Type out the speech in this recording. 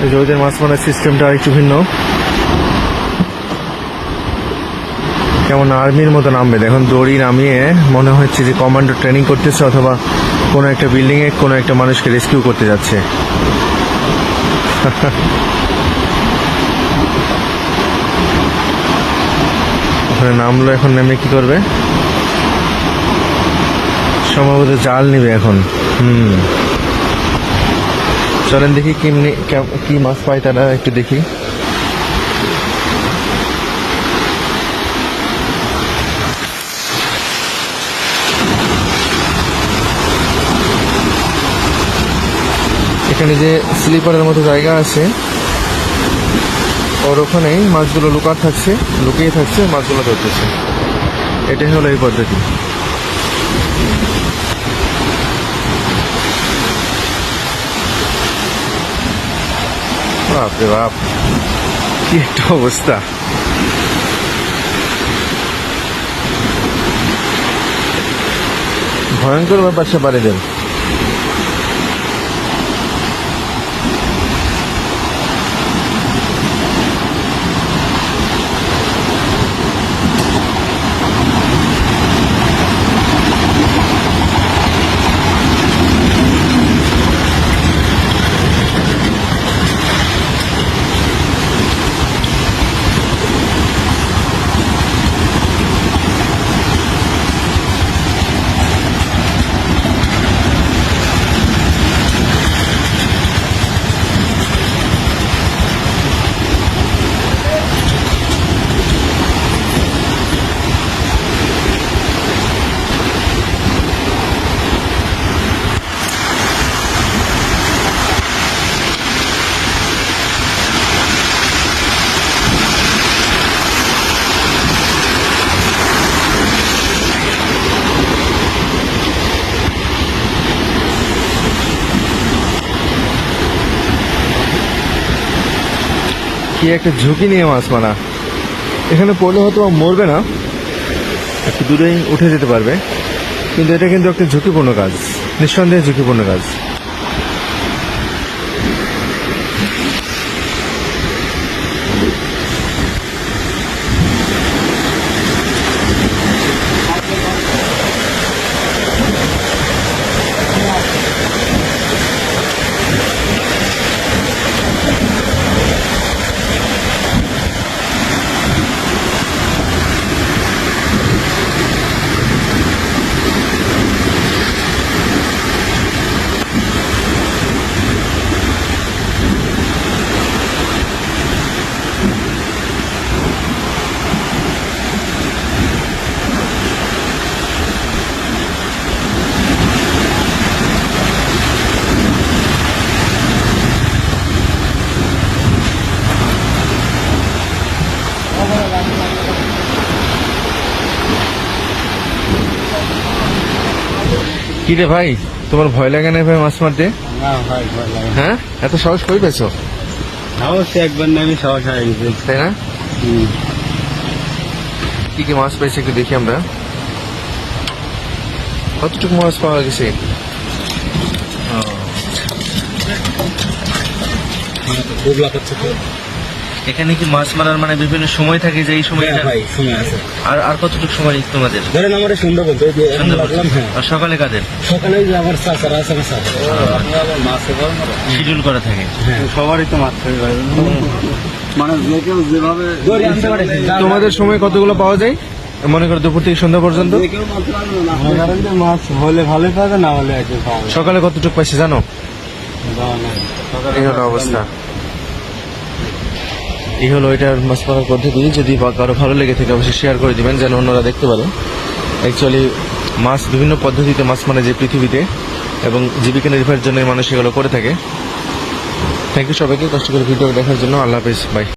এই যে ওদের মাছ মারার সিস্টেমটা একটু ভিন্ন, কেমন আর্মির মতো নামবে দেখুন, দড়ি নামিয়ে মনে হচ্ছে যে কমান্ডো ট্রেনিং করতেছে অথবা কোনো একটা বিল্ডিং এ কোনো একটা মানুষকে রেস্কিউ করতে যাচ্ছে। ওখানে নামলো, এখন নেমে কি করবে? সম্ভবত জাল নিবে এখন। চলেন দেখি কি মাছ পায় তারা, একটু দেখি। এখানে যে স্লিপারের মতো জায়গা আছে, ওর ওখানেই মাছগুলো লুকিয়ে থাকছে, মাছগুলো ধরতেছে। এটাই হলো এই পদ্ধতি। বাপরে বাপ, কি একটা অবস্থা! ভয়ঙ্কর ব্যাপার সেপারেদের। কি একটা ঝুঁকি নিয়ে মাছ মারা। এখানে পড়লে হয়তো মরবে না, একটু দূরেই উঠে যেতে পারবে, কিন্তু এটা কিন্তু একটা ঝুঁকিপূর্ণ কাজ, নিঃসন্দেহে ঝুঁকিপূর্ণ কাজ। কি রে ভাই, তোমার ভয় লাগে না ভাই মাছ মারতে? না ভাই, ভয় লাগে না। হ্যাঁ, এত সাহস কই পেয়েছো? অবশ্যই একবার নামে সাহস হয়ে গেছে, তাই না? কি কি মাছ পেয়েছে একটু দেখি আমরা। কতটুকু মাছ পাওয়া গেছে? এখানে কি মাছ মারার মানে বিভিন্ন সময় থাকে, যে এই সময় সময় আছে। আর কতটুকু সময় তোমাদের? ধরেন আমার সুন্দর বলতে আর সকালে কাদের? সকালে যে আমার চাচারা আছে, আমার শিডিউল করা থাকে। সবারই তো মাছ খাই ভাই, মানে যে কেউ যেভাবে তোমাদের সময় কতগুলো পাওয়া যায় মনে করো দুপুর থেকে সন্ধ্যা পর্যন্ত? মাছ হলে ভালোই পাবে, না হলে একটু পাবে। সকালে কতটুকু পাইছে জানো? এই হলো অবস্থা, এই হলো এটার মাছ মারার পদ্ধতি। যদি কারো ভালো লেগে থাকে অবশ্যই শেয়ার করে দিবেন, যেন অন্যরা দেখতে পারে। অ্যাকচুয়ালি মাছ বিভিন্ন পদ্ধতিতে মাছ মারা যায় পৃথিবীতে, এবং জীবিকা নির্বাহের জন্য মানুষ এগুলো করে থাকে। থ্যাংক ইউ সবাইকে কষ্ট করে ভিডিও দেখার জন্য। আল্লাহ হাফেজ, বাই।